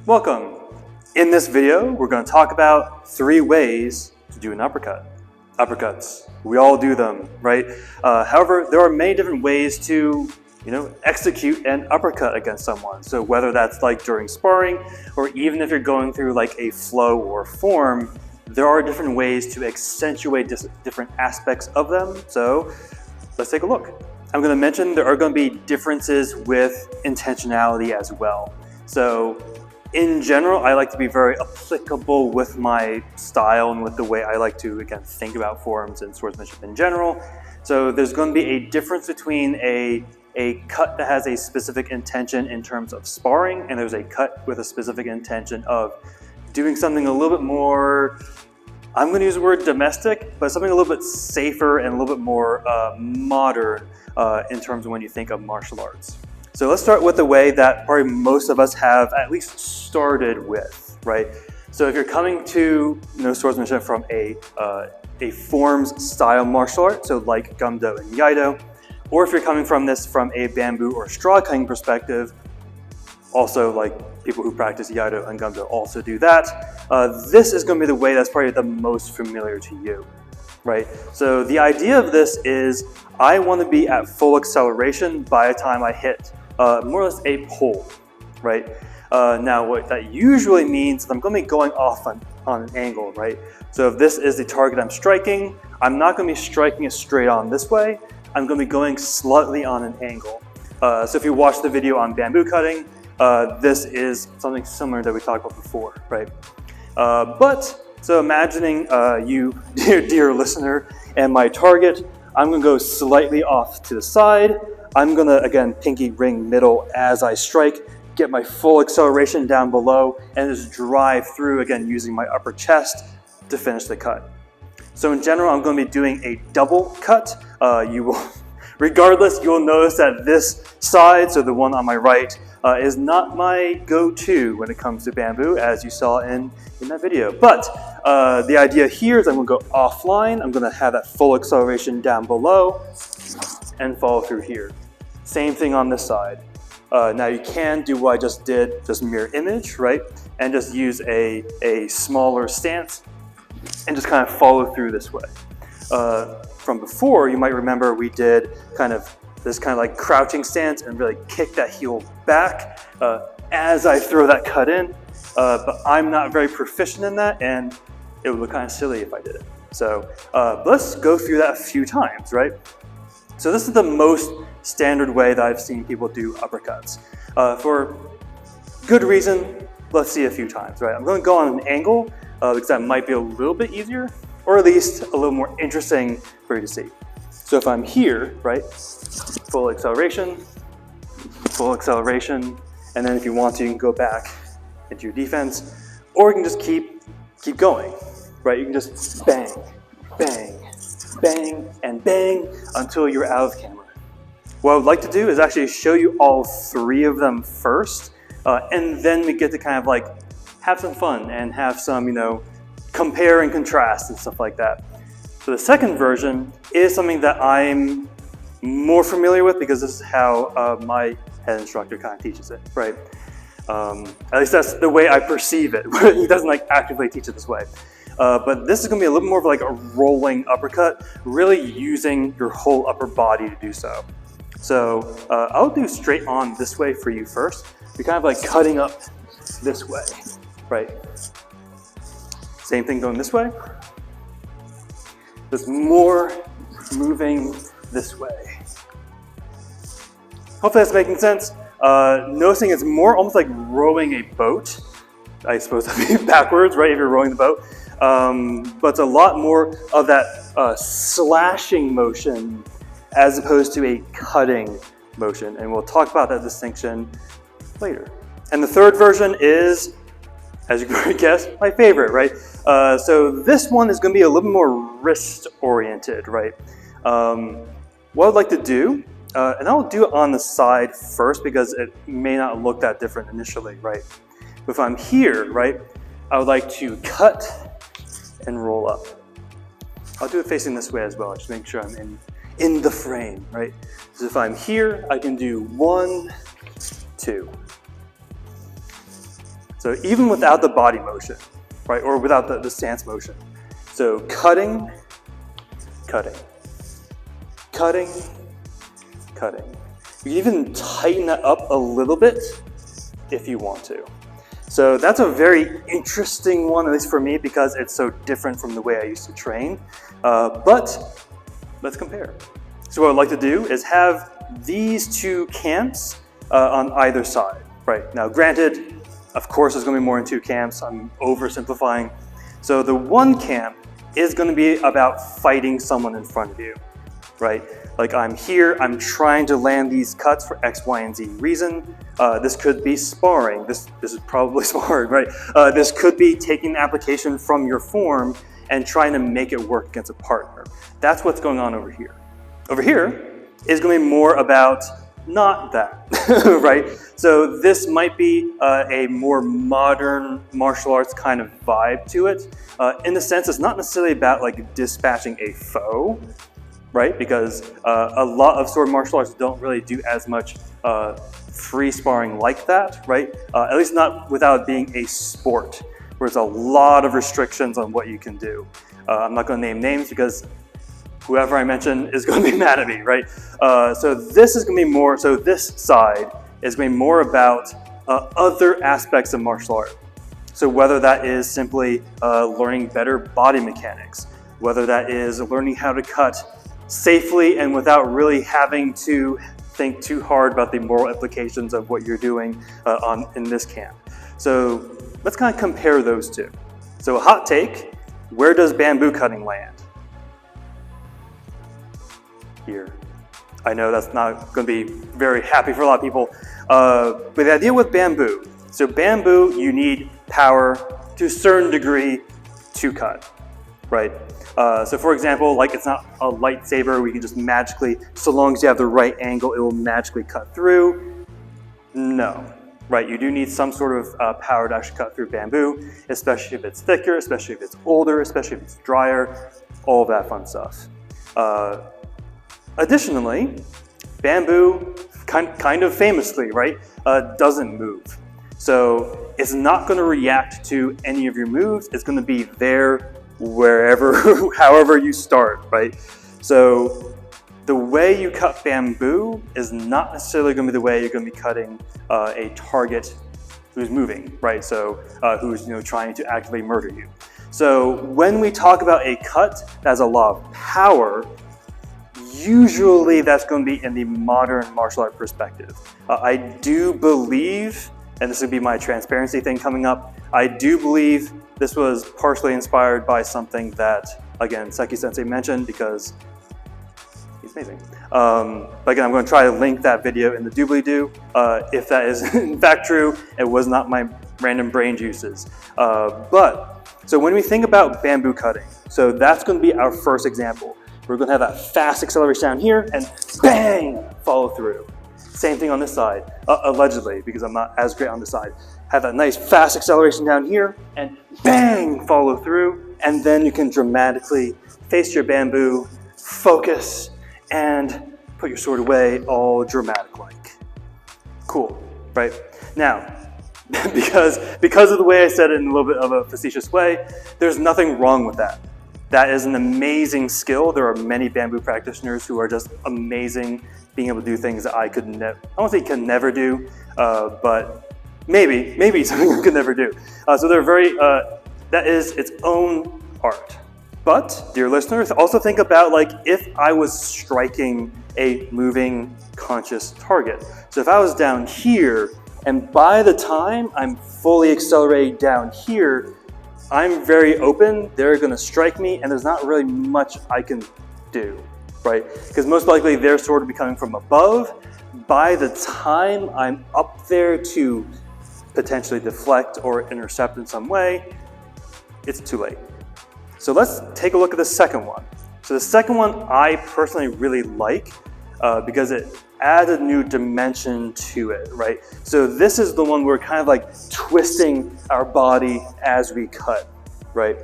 Welcome. In this video, we're going to talk about 3 ways to do an uppercut. Uppercuts. We all do them, right? However, there are many different ways to, execute an uppercut against someone. So whether that's like during sparring, or even if you're going through like a flow or form, there are different ways to accentuate different aspects of them. So let's take a look. I'm going to mention there are going to be differences with intentionality as well. So in general, I like to be very applicable with my style and with the way I like to, again, think about forms and swordsmanship in general. So there's going to be a difference between a cut that has a specific intention in terms of sparring, and there's a cut with a specific intention of doing something a little bit more, I'm going to use the word domestic, but something a little bit safer and a little bit more modern in terms of when you think of martial arts. So let's start with the way that probably most of us have at least started with, right? So if you're coming to swordsmanship from a forms style martial art, so like Gumdo and Iaido, or if you're coming from this from a bamboo or straw cutting perspective, also like people who practice Iaido and Gumdo also do that, this is going to be the way that's probably the most familiar to you. Right? So the idea of this is I want to be at full acceleration by the time I hit more or less a pole, right? Now what that usually means is I'm going to be going off on an angle, right? So if this is the target I'm striking, I'm not going to be striking it straight on this way. I'm going to be going slightly on an angle. So if you watch the video on bamboo cutting, this is something similar that we talked about before, right? So imagining you, dear listener, and my target, I'm going to go slightly off to the side. I'm going to, again, pinky ring middle as I strike, get my full acceleration down below, and just drive through, again, using my upper chest to finish the cut. So in general, I'm going to be doing a double cut. Regardless, you'll notice that this side, so the one on my right, is not my go-to when it comes to bamboo, as you saw in that video. But the idea here is I'm going to go offline. I'm going to have that full acceleration down below and follow through here. Same thing on this side. Now you can do what I just did, just mirror image, right? And just use a smaller stance and just kind of follow through this way. From before, you might remember we did this kind of like crouching stance and really kick that heel back as I throw that cut in. But I'm not very proficient in that, and it would look kind of silly if I did it. So let's go through that a few times, right? So this is the most standard way that I've seen people do uppercuts. For good reason, let's see a few times, right? I'm going to go on an angle because that might be a little bit easier, or at least a little more interesting for you to see. So if I'm here, right, full acceleration, and then if you want to, you can go back into your defense, or you can just keep going, right? You can just bang, bang, bang, and bang until you're out of camera. What I would like to do is actually show you all 3 of them first, and then we get to kind of like have some fun and have some, compare and contrast and stuff like that. So the second version is something that I'm more familiar with because this is how my head instructor kind of teaches it, right? At least that's the way I perceive it. He doesn't like actively teach it this way. But this is going to be a little more of like a rolling uppercut, really using your whole upper body to do so. So I'll do straight on this way for you first. You're kind of like cutting up this way, right? Same thing going this way. There's more moving this way. Hopefully that's making sense. Noticing it's more almost like rowing a boat. I suppose that'd be backwards, right, if you're rowing the boat. But it's a lot more of that slashing motion as opposed to a cutting motion. And we'll talk about that distinction later. And the third version is, as you can guess, my favorite, right? So this one is going to be a little more wrist-oriented, right? What I'd like to do, and I'll do it on the side first because it may not look that different initially, right? But if I'm here, right, I would like to cut and roll up. I'll do it facing this way as well, just make sure I'm in the frame, right? So if I'm here, I can do 1, 2. So even without the body motion, right, or without the stance motion. So cutting, cutting, cutting, cutting. You can even tighten that up a little bit if you want to. So that's a very interesting one, at least for me, because it's so different from the way I used to train. But let's compare. So what I'd like to do is have these two camps on either side. Right, now granted, of course there's going to be more than two camps. I'm oversimplifying. So the one camp is going to be about fighting someone in front of you. Right, like I'm here, I'm trying to land these cuts for X, Y, and Z reason. This could be sparring. This is probably sparring, right? This could be taking the application from your form and trying to make it work against a partner. That's what's going on over here. Over here is going to be more about not that, right? So this might be a more modern martial arts kind of vibe to it. In the sense, it's not necessarily about like dispatching a foe, right? Because a lot of sword martial arts don't really do as much free sparring like that, right? At least not without being a sport, where there's a lot of restrictions on what you can do. I'm not going to name names because whoever I mention is going to be mad at me, right? So this is going to be more, so this side is going to be more about other aspects of martial art. So whether that is simply learning better body mechanics, whether that is learning how to cut safely and without really having to think too hard about the moral implications of what you're doing in this camp. So let's kind of compare those two. So a hot take, where does bamboo cutting land? Here. I know that's not going to be very happy for a lot of people, but the idea with bamboo, so bamboo, you need power to a certain degree to cut, right? So for example, like it's not a lightsaber where you can just magically, so long as you have the right angle, it will magically cut through. No, right? You do need some sort of power to actually cut through bamboo, especially if it's thicker, especially if it's older, especially if it's drier, all of that fun stuff. Additionally, bamboo, kind of famously, right, doesn't move. So it's not going to react to any of your moves. It's going to be there wherever, however you start, right? So the way you cut bamboo is not necessarily going to be the way you're going to be cutting a target who's moving, right? So who's trying to actively murder you. So when we talk about a cut that has a lot of power, usually that's going to be in the modern martial art perspective. I do believe, and this would be my transparency thing coming up, I do believe this was partially inspired by something that, again, Seki Sensei mentioned because he's amazing. But again, I'm going to try to link that video in the doobly-doo if that is in fact true. It was not my random brain juices. So when we think about bamboo cutting, so that's going to be our first example. We're going to have that fast acceleration down here and bang, follow through. Same thing on this side, allegedly, because I'm not as great on this side. Have that nice fast acceleration down here and bang, follow through. And then you can dramatically face your bamboo, focus, and put your sword away all dramatic-like. Cool, right? Now, because of the way I said it in a little bit of a facetious way, there's nothing wrong with that. That is an amazing skill. There are many bamboo practitioners who are just amazing being able to do things that I could never, I won't say can never do, but maybe something I could never do. So they're very, that is its own art. But, dear listeners, also think about like if I was striking a moving conscious target. So if I was down here, and by the time I'm fully accelerated down here, I'm very open, they're going to strike me, and there's not really much I can do, right? Because most likely their sword will be coming from above. By the time I'm up there to potentially deflect or intercept in some way, it's too late. So let's take a look at the second one. So the second one I personally really like because it adds a new dimension to it, right? So this is the one where we're kind of like twisting our body as we cut, right?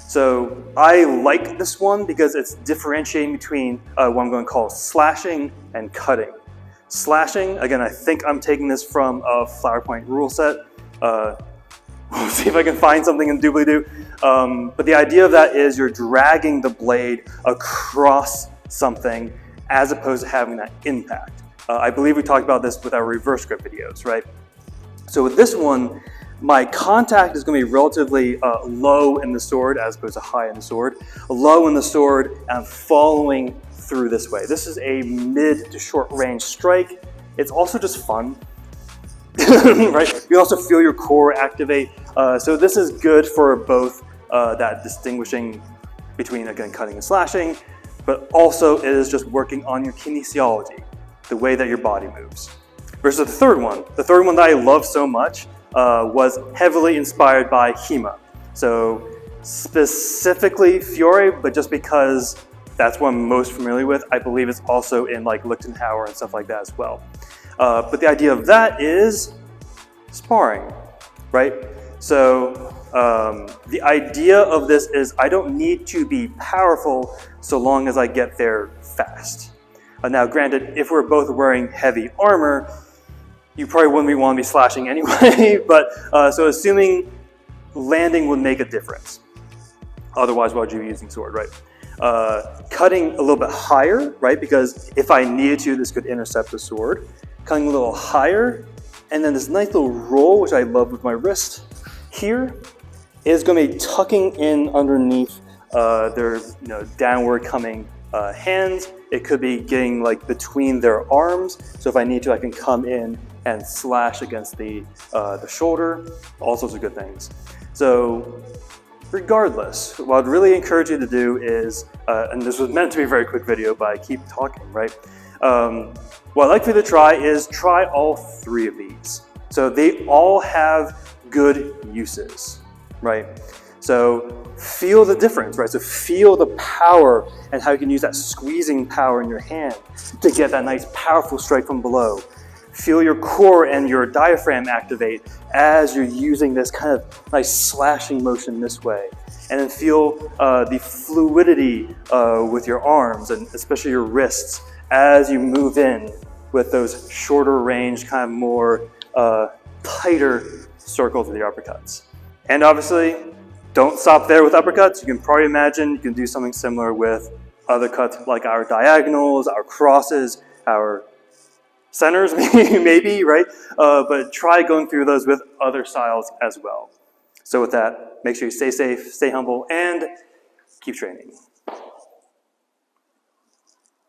So I like this one because it's differentiating between what I'm going to call slashing and cutting. Slashing, again, I think I'm taking this from a Flower Point rule set. We'll see if I can find something in doobly-doo. But the idea of that is you're dragging the blade across something as opposed to having that impact. I believe we talked about this with our reverse grip videos, right? So with this one, my contact is going to be relatively low in the sword as opposed to high in the sword. Low in the sword, and I'm following through this way. This is a mid to short range strike. It's also just fun, right? You also feel your core activate. So this is good for both that distinguishing between, again, cutting and slashing, but also it is just working on your kinesiology, the way that your body moves. Versus the third one that I love so much was heavily inspired by Hema. So specifically Fiore, but just because that's what I'm most familiar with. I believe it's also in like Lichtenhauer and stuff like that as well. But the idea of that is sparring, right? So the idea of this is I don't need to be powerful so long as I get there fast. Now granted, if we're both wearing heavy armor, you probably wouldn't want to be slashing anyway, but so assuming landing would make a difference. Otherwise, why would you be using sword, right? Cutting a little bit higher, right? Because if I needed to, this could intercept the sword. Cutting a little higher, and then this nice little roll, which I love with my wrist here, is going to be tucking in underneath their downward coming hands. It could be getting like between their arms. So if I need to, I can come in and slash against the shoulder. All sorts of good things. So regardless, what I'd really encourage you to do is, and this was meant to be a very quick video, but I keep talking, right? What I'd like for you to try is try all three of these. So they all have good uses, right? So feel the difference, right? So feel the power and how you can use that squeezing power in your hand to get that nice powerful strike from below. Feel your core and your diaphragm activate as you're using this kind of nice slashing motion this way. And then feel the fluidity with your arms and especially your wrists as you move in with those shorter range, kind of more tighter circles of the uppercuts. And obviously, don't stop there with uppercuts. You can probably imagine you can do something similar with other cuts like our diagonals, our crosses, our centers maybe, right? But try going through those with other styles as well. So with that, make sure you stay safe, stay humble, and keep training.